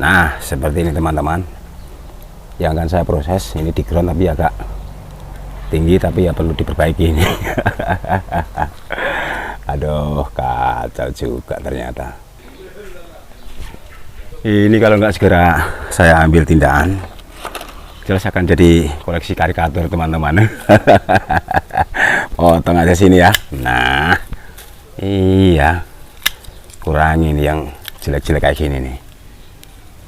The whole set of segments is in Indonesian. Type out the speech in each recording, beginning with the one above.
Nah, seperti ini teman-teman, yang akan saya proses. Ini di ground tapi agak tinggi, tapi ya perlu diperbaiki ini. Aduh, kacau juga ternyata. Ini kalau nggak segera saya ambil tindakan, jelas akan jadi koleksi karikatur teman-teman. Potong aja sini ya. Nah, iya, kurangi ini yang jelek-jelek kayak gini nih,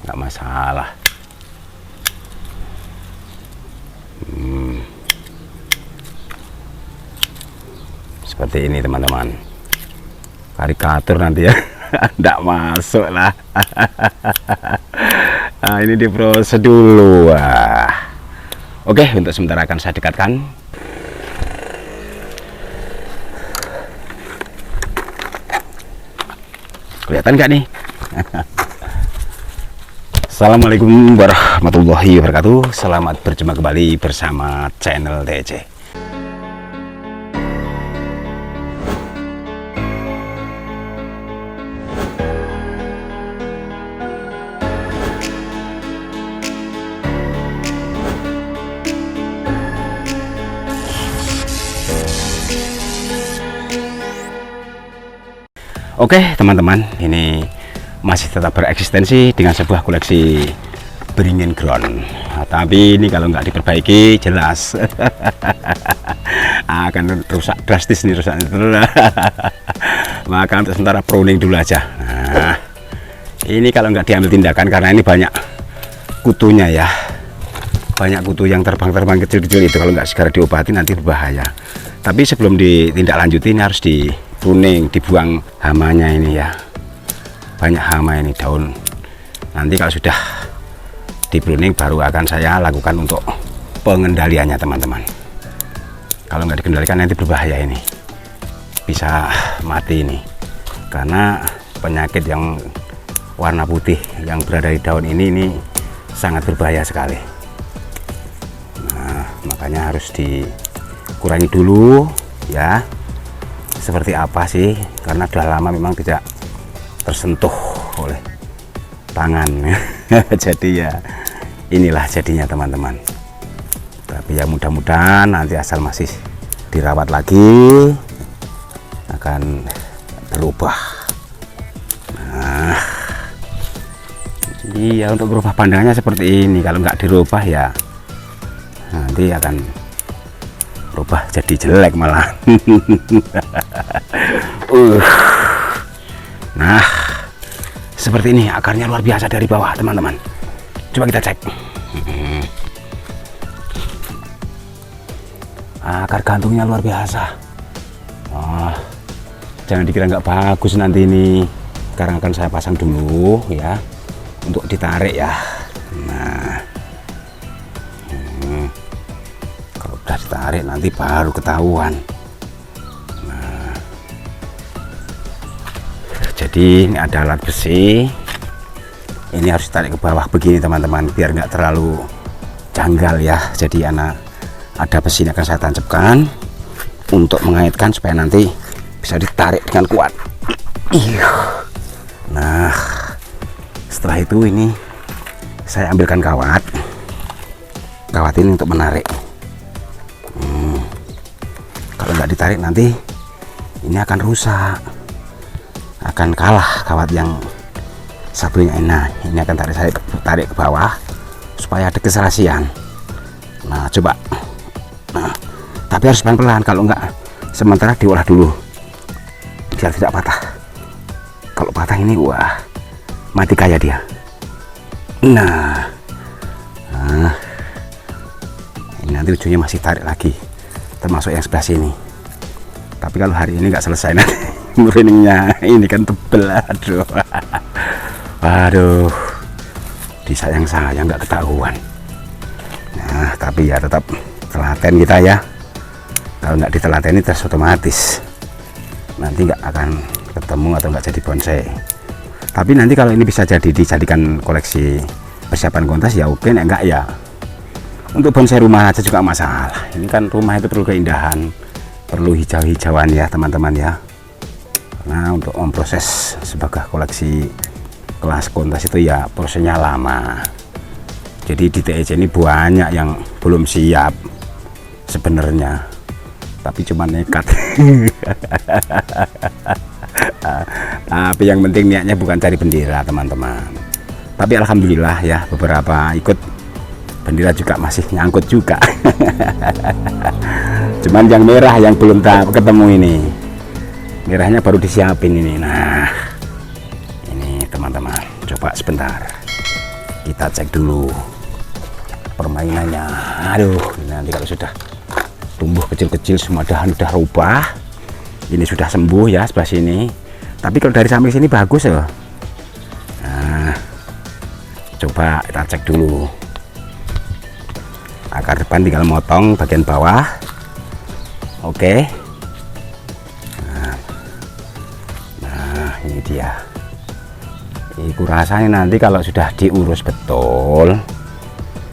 nggak masalah. Seperti ini teman-teman, karikatur nanti ya. Nggak masuk lah. Nah, ini diproses dulu. Wah. Oke, untuk sementara akan saya dekatkan. Kelihatan nggak nih? Assalamualaikum warahmatullahi wabarakatuh. Selamat berjumpa kembali bersama channel TC. Oke teman-teman, ini masih tetap bereksistensi dengan sebuah koleksi beringin ground. Nah, tapi ini kalau nggak diperbaiki jelas akan rusak drastis nih, rusak. Maka untuk sementara pruning dulu aja. Nah, ini kalau nggak diambil tindakan, karena ini banyak kutunya ya, banyak kutu yang terbang-terbang kecil-kecil itu, kalau nggak segera diobati nanti berbahaya. Tapi sebelum ditindaklanjuti ini harus di pruning, dibuang hamanya ini ya, banyak hama ini daun. Nanti kalau sudah di pruning baru akan saya lakukan untuk pengendaliannya teman-teman. Kalau nggak dikendalikan nanti berbahaya, ini bisa mati ini, karena penyakit yang warna putih yang berada di daun ini sangat berbahaya sekali. Nah, makanya harus dikurangi dulu ya. Seperti apa sih, karena sudah lama memang tidak tersentuh oleh tangan. Jadi ya inilah jadinya teman-teman. Tapi ya mudah-mudahan nanti asal masih dirawat lagi akan berubah. Nah, iya, untuk berubah pandangannya seperti ini. Kalau nggak dirubah ya nanti akan berubah jadi jelek malah. Nah, seperti ini, akarnya luar biasa dari bawah teman-teman. Coba kita cek. Akar gantungnya luar biasa. Oh, jangan dikira nggak bagus nanti ini. Sekarang akan saya pasang dulu ya, untuk ditarik ya. Nah, kalau udah ditarik nanti baru ketahuan. Nah, jadi ini ada alat besi, ini harus ditarik ke bawah begini teman-teman, biar nggak terlalu janggal ya. Jadi ada besi yang akan saya tancapkan untuk mengaitkan supaya nanti bisa ditarik dengan kuat. Nah, setelah itu ini saya ambilkan kawat ini untuk menarik. Kalau nggak ditarik nanti ini akan rusak, akan kalah kawat yang satunya. Nah, ini akan tarik ke bawah supaya ada keserasian. Nah, coba. Nah, tapi harus pelan-pelan, kalau nggak sementara diolah dulu biar tidak patah. Kalau patah ini wah, mati kaya dia. Nah, ini nanti ujungnya masih tarik lagi, termasuk yang sebelah sini. Tapi kalau hari ini nggak selesai nanti beringnya ini kan tebel. Aduh, disayang-sayang nggak ketahuan. Nah, tapi ya tetap telaten kita ya. Kalau nggak ditelateni terus otomatis nanti nggak akan ketemu atau nggak jadi bonsai. Tapi nanti kalau ini bisa dijadikan koleksi persiapan kontes ya oke, enggak ya untuk bonsai rumah aja juga masalah. Ini kan rumah itu perlu keindahan, perlu hijau-hijauan ya teman-teman ya. Karena untuk memproses sebagai koleksi kelas kontes itu ya prosesnya lama. Jadi di TEC ini banyak yang belum siap sebenarnya, tapi cuma nekat. Tapi yang penting niatnya bukan cari bendera teman-teman. Tapi alhamdulillah ya, beberapa ikut bendera juga masih nyangkut juga. Cuman yang merah yang belum ketemu ini, merahnya baru disiapin ini. Nah ini teman-teman, coba sebentar kita cek dulu permainannya. Aduh, ini nanti kalau sudah tumbuh kecil-kecil semua dahan udah rubah, ini sudah sembuh ya sebelah sini. Tapi kalau dari samping sini bagus loh. Nah coba kita cek dulu. Akar depan tinggal motong bagian bawah. Oke. Nah ini dia. Iku rasanya nanti kalau sudah diurus betul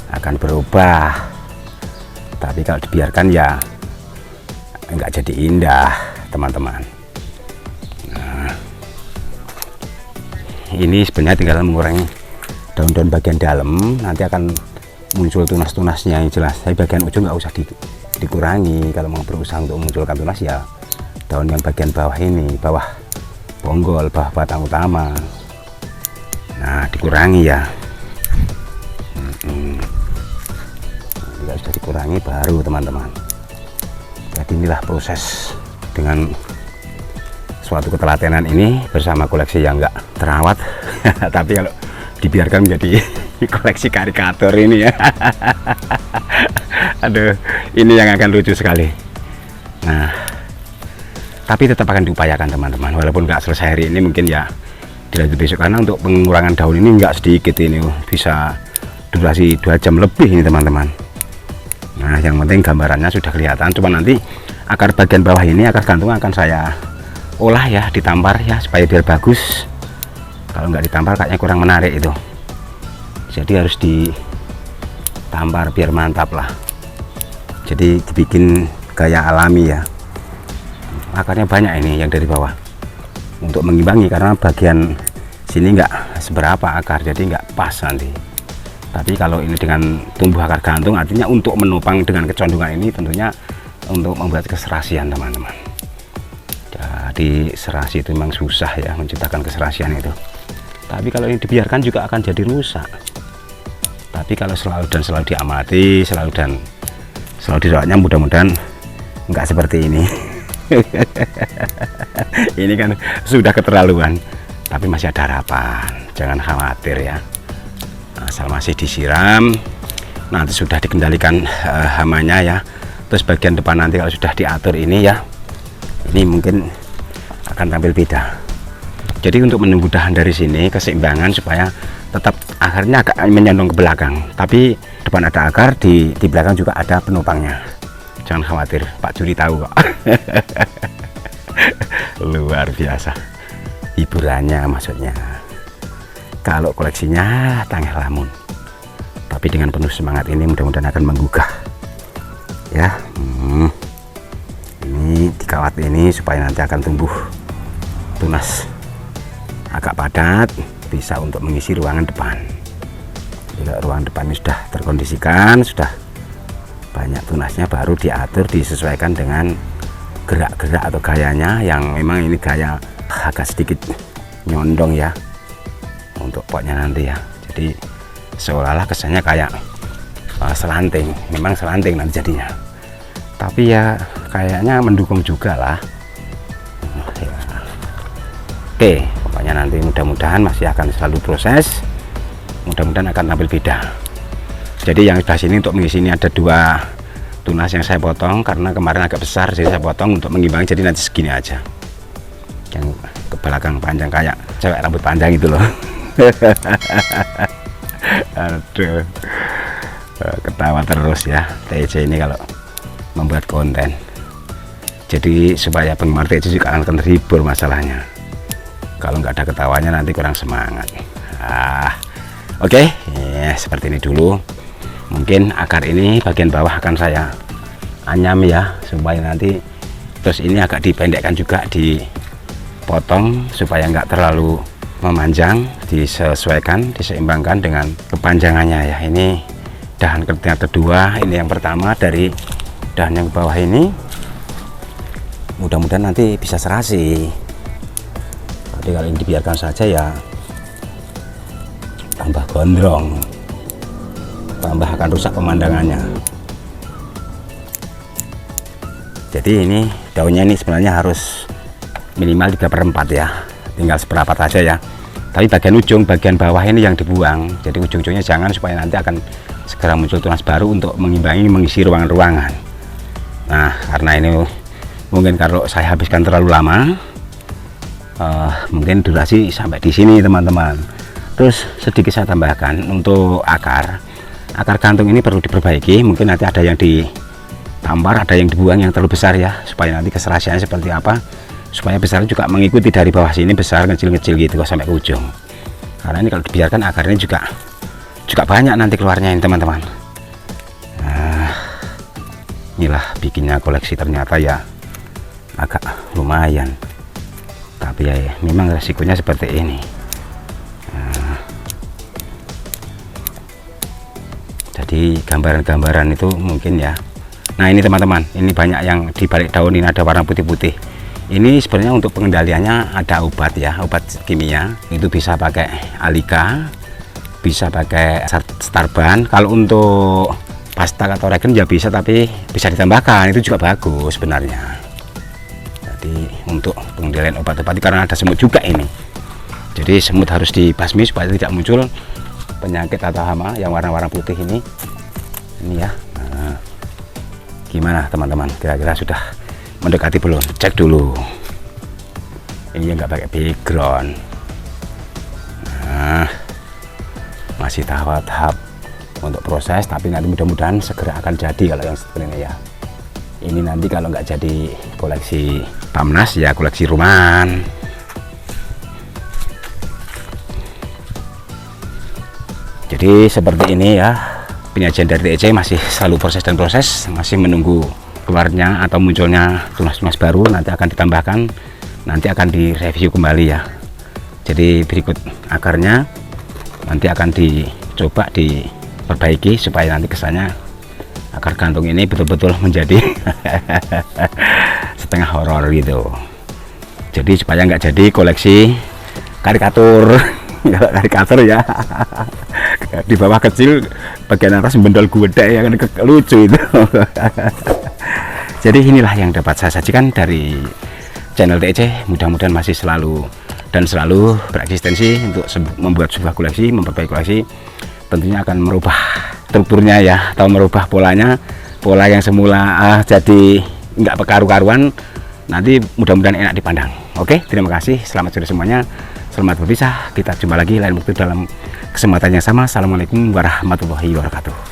akan berubah. Tapi kalau dibiarkan ya enggak jadi indah teman-teman. Nah ini sebenarnya tinggal mengurangi daun-daun bagian dalam, nanti akan muncul tunas-tunasnya yang jelas. Tapi bagian ujung nggak usah dikurangi. Kalau mau berusaha untuk memunculkan tunas ya daun yang bagian bawah ini, bawah bonggol, bawah batang utama, nah dikurangi ya. Jika sudah dikurangi baru teman-teman. Jadi inilah proses dengan suatu ketelatenan ini bersama koleksi yang enggak terawat. Tapi kalau dibiarkan menjadi koleksi karikatur ini ya. Aduh, ini yang akan lucu sekali. Nah tapi tetap akan diupayakan teman-teman, walaupun nggak selesai hari ini, mungkin ya dilanjut besok, karena untuk pengurangan daun ini nggak sedikit, ini bisa durasi 2 jam lebih ini teman-teman. Nah yang penting gambarannya sudah kelihatan. Cuma nanti akar bagian bawah ini, akar gantung akan saya olah ya, ditampar ya supaya biar bagus. Kalau nggak ditampar kayaknya kurang menarik itu, jadi harus ditampar biar mantap lah. Jadi dibikin gaya alami ya. Akarnya banyak ini yang dari bawah untuk mengimbangi, karena bagian sini nggak seberapa akar, jadi nggak pas nanti. Tapi kalau ini dengan tumbuh akar gantung, artinya untuk menopang dengan kecondongan ini, tentunya untuk membuat keserasian teman-teman. Jadi serasi itu memang susah ya, menciptakan keserasian itu. Tapi kalau ini dibiarkan juga akan jadi rusak. Tapi kalau selalu diamati, selalu dirawatnya, mudah-mudahan nggak seperti ini. Ini kan sudah keterlaluan, tapi masih ada harapan, jangan khawatir ya. Asal masih disiram, nanti sudah dikendalikan hamanya ya. Terus bagian depan nanti kalau sudah diatur ini ya, ini mungkin akan tampil beda. Jadi untuk memudahkan dari sini keseimbangan supaya tetap akarnya agak menyandung ke belakang, tapi depan ada akar, di belakang juga ada penopangnya. Jangan khawatir, Pak Juri tahu kok. Luar biasa hiburannya, maksudnya kalau koleksinya tangeh lamun, tapi dengan penuh semangat ini mudah-mudahan akan menggugah ya. Ini dikawat ini supaya nanti akan tumbuh tunas agak padat, bisa untuk mengisi ruangan depan. Jika ruangan depan ini sudah terkondisikan, sudah banyak tunasnya, baru diatur, disesuaikan dengan gerak-gerak atau gayanya yang memang ini gaya agak sedikit nyondong ya untuk potnya nanti ya. Jadi seolah-olah kesannya kayak selanting, memang selanting nanti jadinya, tapi ya kayaknya mendukung juga lah ya. Oke, pokoknya nanti mudah-mudahan masih akan selalu proses, mudah-mudahan akan tampil beda. Jadi yang sebelah sini untuk mengisi ini ada 2 tunas yang saya potong, karena kemarin agak besar, jadi saya potong untuk mengimbangi, jadi nanti segini aja. Yang ke belakang panjang kayak cewek rambut panjang itu loh. Aduh, ketawa terus ya TEC ini kalau membuat konten. Jadi supaya penggemar TEC juga akan terhibur masalahnya. Kalau nggak ada ketawanya nanti kurang semangat. Oke, ya, seperti ini dulu. Mungkin akar ini bagian bawah akan saya anyam ya, supaya nanti terus ini agak dipendekkan juga, dipotong supaya nggak terlalu memanjang, disesuaikan, diseimbangkan dengan kepanjangannya ya. Ini dahan yang kedua, ini yang pertama dari dahan yang bawah ini. Mudah-mudahan nanti bisa serasi. Jadi kalau ini dibiarkan saja ya tambah gondrong, tambah akan rusak pemandangannya. Jadi ini daunnya ini sebenarnya harus minimal 3/4 ya, tinggal seperempat aja ya. Tapi bagian ujung, bagian bawah ini yang dibuang. Jadi ujung-ujungnya jangan, supaya nanti akan segera muncul tunas baru untuk mengimbangi, mengisi ruangan-ruangan. Nah, karena ini mungkin kalau saya habiskan terlalu lama, mungkin durasi sampai di sini teman-teman. Terus sedikit saya tambahkan untuk akar kantung ini perlu diperbaiki. Mungkin nanti ada yang ditampar, ada yang dibuang yang terlalu besar ya, supaya nanti keserasiannya seperti apa, supaya besar juga mengikuti dari bawah sini, besar kecil-kecil gitu sampai ke ujung. Karena ini kalau dibiarkan akarnya juga banyak nanti keluarnya ini teman-teman. Nah, inilah bikinnya koleksi, ternyata ya agak lumayan, tapi ya memang resikonya seperti ini. Nah, jadi gambaran-gambaran itu mungkin ya. Nah ini teman-teman, ini banyak yang di balik daun ini ada warna putih-putih. Ini sebenarnya untuk pengendaliannya ada obat ya, obat kimia. Itu bisa pakai Alika, bisa pakai Starban. Kalau untuk pasta atau regen ya bisa, tapi bisa ditambahkan, itu juga bagus sebenarnya. Jadi untuk pengendalian obat-obat, karena ada semut juga ini. Jadi semut harus dibasmi supaya tidak muncul penyakit atau hama yang warna-warna putih ini. Ini ya. Nah, gimana teman-teman? Kira-kira sudah mendekati belum? Cek dulu. Ini nggak pakai background. Nah, masih tahap-tahap untuk proses, tapi nanti mudah-mudahan segera akan jadi kalau yang seperti ini ya. Ini nanti kalau nggak jadi koleksi Pamnas ya koleksi rumahan. Jadi seperti ini ya, penyajian dari TEC masih selalu proses dan proses, masih menunggu keluarnya atau munculnya tunas-tunas baru. Nanti akan ditambahkan, nanti akan direview kembali ya. Jadi berikut akarnya nanti akan dicoba diperbaiki supaya nanti kesannya akar kantung ini betul-betul menjadi setengah horor gitu. Jadi supaya nggak jadi koleksi karikatur. Kalau karikatur ya di bawah kecil, bagian atas bendol gede ya kan, lucu itu. Jadi inilah yang dapat saya sajikan dari channel TEC. Mudah-mudahan masih selalu bereksistensi untuk membuat sebuah koleksi, memperbaiki koleksi. Tentunya akan merubah strukturnya ya, atau merubah polanya, pola yang semula jadi nggak karu-karuan, nanti mudah-mudahan enak dipandang. Oke, terima kasih, selamat sore semuanya, selamat berpisah. Kita jumpa lagi lain waktu dalam kesempatan yang sama. Assalamualaikum warahmatullahi wabarakatuh.